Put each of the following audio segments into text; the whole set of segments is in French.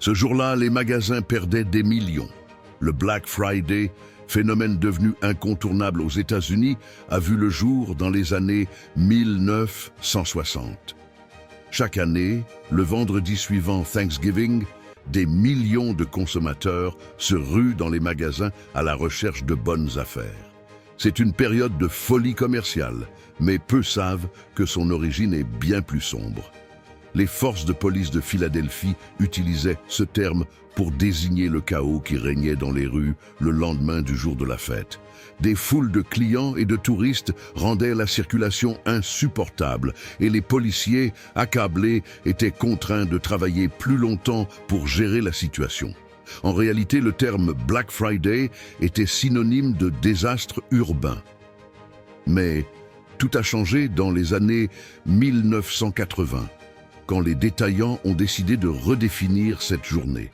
Ce jour-là, les magasins perdaient des millions. Le Black Friday, phénomène devenu incontournable aux États-Unis, a vu le jour dans les années 1960. Chaque année, le vendredi suivant Thanksgiving, des millions de consommateurs se ruent dans les magasins à la recherche de bonnes affaires. C'est une période de folie commerciale, mais peu savent que son origine est bien plus sombre. Les forces de police de Philadelphie utilisaient ce terme pour désigner le chaos qui régnait dans les rues le lendemain du jour de la fête. Des foules de clients et de touristes rendaient la circulation insupportable et les policiers, accablés, étaient contraints de travailler plus longtemps pour gérer la situation. En réalité, le terme Black Friday était synonyme de désastre urbain. Mais tout a changé dans les années 1980. Quand les détaillants ont décidé de redéfinir cette journée.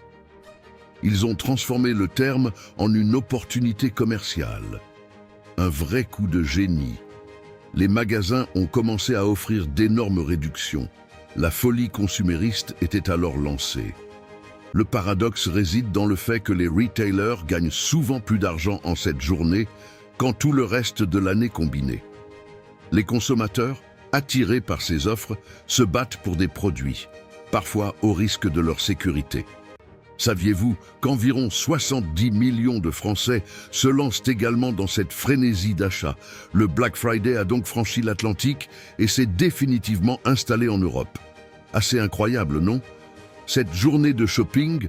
Ils ont transformé le terme en une opportunité commerciale. Un vrai coup de génie. Les magasins ont commencé à offrir d'énormes réductions. La folie consumériste était alors lancée. Le paradoxe réside dans le fait que les retailers gagnent souvent plus d'argent en cette journée qu'en tout le reste de l'année combinée. Les consommateurs, attirés par ces offres, se battent pour des produits, parfois au risque de leur sécurité. Saviez-vous qu'environ 70 millions de Français se lancent également dans cette frénésie d'achat? Le Black Friday a donc franchi l'Atlantique et s'est définitivement installé en Europe. Assez incroyable, non? Cette journée de shopping,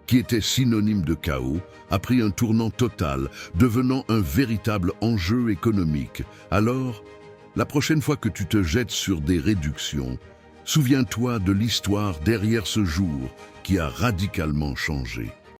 qui était synonyme de chaos, a pris un tournant total, devenant un véritable enjeu économique. Alors, la prochaine fois que tu te jettes sur des réductions, souviens-toi de l'histoire derrière ce jour qui a radicalement changé.